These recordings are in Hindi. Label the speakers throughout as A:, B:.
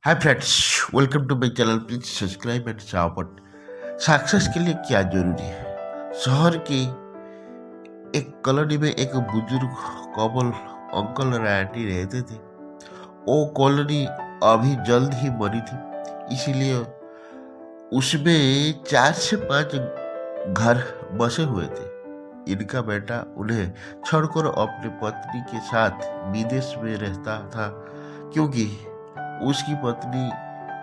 A: Hi friends, welcome to my channel. Please subscribe and support. Success के लिए क्या जरूरी है? शहर की एक कॉलोनी में एक बुजुर्ग कपल अंकल और आंटी रहते थे। वो कॉलोनी अभी जल्द ही बनी थी, इसीलिए उसमें 4 से 5 घर बसे हुए थे। इनका बेटा उन्हें छोड़कर अपनी पत्नी के साथ विदेश में रहता था, क्योंकि उसकी पत्नी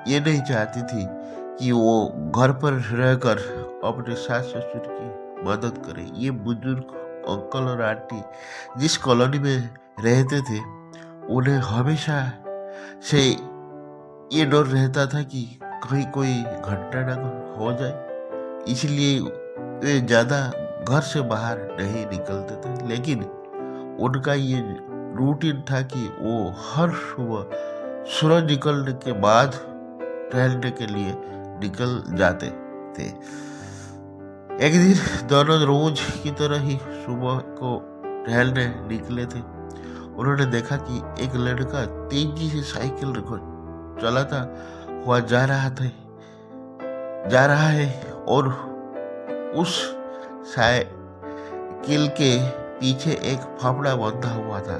A: ये नहीं चाहती थी कि वो घर पर रहकर अपने सास ससुर की मदद करे। ये बुजुर्ग अंकल और आंटी जिस कॉलोनी में रहते थे, उन्हें हमेशा से ये डर रहता था कि कहीं कोई घटना न हो जाए, इसलिए वे ज़्यादा घर से बाहर नहीं निकलते थे। लेकिन उनका ये रूटीन था कि वो हर सुबह सूरज निकलने के बाद टहलने के लिए निकल जाते थे। एक दिन दोनों रोज की तरह ही सुबह को टहलने निकले थे। उन्होंने देखा कि एक लड़का तेजी से साइकिल चलाता हुआ जा रहा है और उस साइकिल के पीछे एक फावड़ा बंधा हुआ था।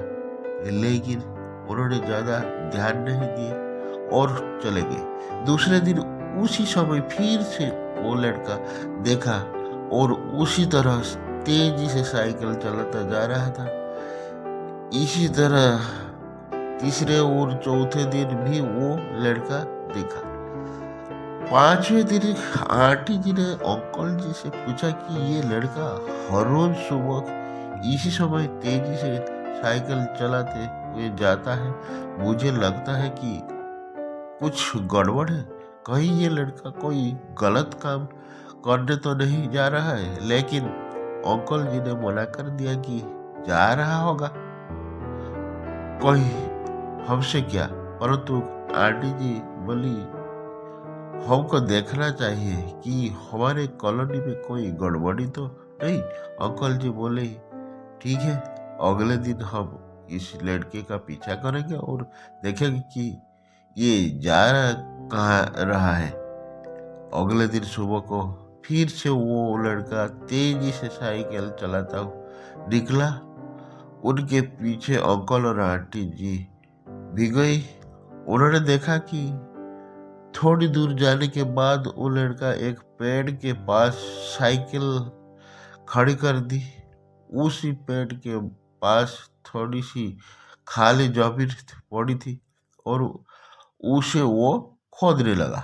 A: लेकिन उन्होंने ज्यादा ध्यान नहीं दिया और चले गए। दूसरे दिन उसी समय फिर से वो लड़का देखा और उसी तरह तेजी से साइकिल चलाता जा रहा था। इसी तरह तीसरे और चौथे दिन भी वो लड़का देखा। 5वें दिन आंटी जी ने अंकल जी से पूछा कि ये लड़का हर रोज सुबह इसी समय तेजी से साइकिल चलाते हुए जाता है। मुझे लगता है कि कुछ गड़बड़ है। कहीं ये लड़का कोई गलत काम करने तो नहीं जा रहा है? लेकिन अंकल जी ने मना कर दिया कि जा रहा होगा कोई हमसे क्या। परंतु आंटी जी बोली, हमको देखना चाहिए कि हमारे कॉलोनी में कोई गड़बड़ी तो नहीं। अंकल जी बोले, ठीक है, अगले दिन हम इस लड़के का पीछा करेंगे और देखेंगे कि ये जा कहाँ रहा है। अगले दिन सुबह को फिर से वो लड़का तेजी से साइकिल चलाता निकला। उनके पीछे अंकल और आंटी जी भी गई। उन्होंने देखा कि थोड़ी दूर जाने के बाद वो लड़का एक पेड़ के पास साइकिल खड़ी कर दी। उसी पेड़ के पास थोड़ी सी खाली जमीन पड़ी थी और उसे वो खोदने लगा।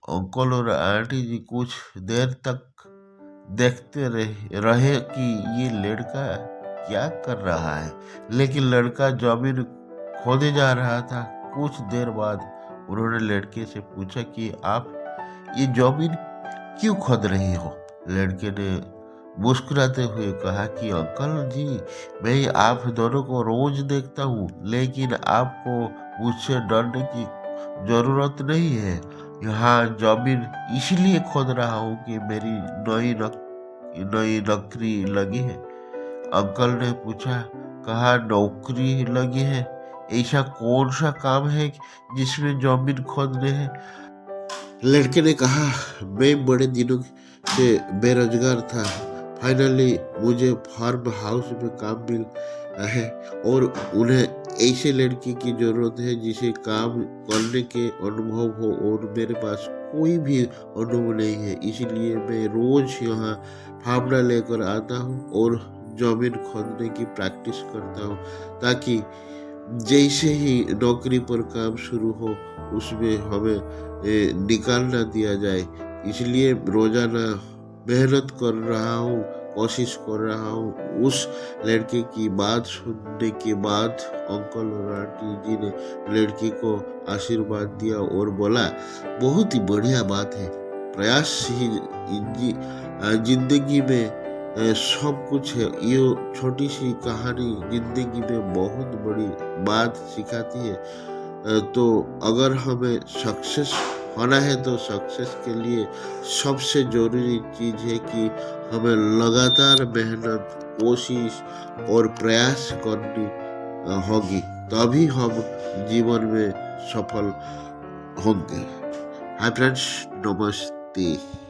A: अंकल और आंटी जी कुछ देर तक देखते रहे कि ये लड़का क्या कर रहा है, लेकिन लड़का जमीन खोदे जा रहा था। कुछ देर बाद उन्होंने लड़के से पूछा कि आप ये जमीन क्यों खोद रहे हो? लड़के ने मुस्कुराते हुए कहा कि अंकल जी, मैं आप दोनों को रोज देखता हूँ, लेकिन आपको मुझसे डरने की जरूरत नहीं है। यहाँ जमीन इसलिए खोद रहा हूँ कि मेरी नई नौकरी लगी है। अंकल ने पूछा, कहा नौकरी लगी है? ऐसा कौन सा काम है जिसमें जमीन खोदने है? लड़के ने कहा, मैं बड़े दिनों से बेरोजगार था। फाइनली मुझे फार्म हाउस में काम मिल है और उन्हें ऐसे लड़के की जरूरत है जिसे काम करने के अनुभव हो, और मेरे पास कोई भी अनुभव नहीं है। इसलिए मैं रोज यहाँ फावड़ा लेकर आता हूँ और जमीन खोदने की प्रैक्टिस करता हूँ, ताकि जैसे ही नौकरी पर काम शुरू हो उसमें हमें निकाल ना दिया जाए। इसलिए रोजाना मेहनत कर रहा हूँ, कोशिश कर रहा हूँ। उस लड़के की बात सुनने के बाद अंकल और आंटी जी ने लड़की को आशीर्वाद दिया और बोला, बहुत ही बढ़िया बात है। प्रयास ही जिंदगी में सब कुछ है। ये छोटी सी कहानी जिंदगी में बहुत बड़ी बात सिखाती है। तो अगर हमें सक्सेस होना है तो सक्सेस के लिए सबसे जरूरी चीज है कि हमें लगातार मेहनत, कोशिश और प्रयास करनी होगी, तभी हम जीवन में सफल होंगे। हाय फ्रेंड्स, नमस्ते।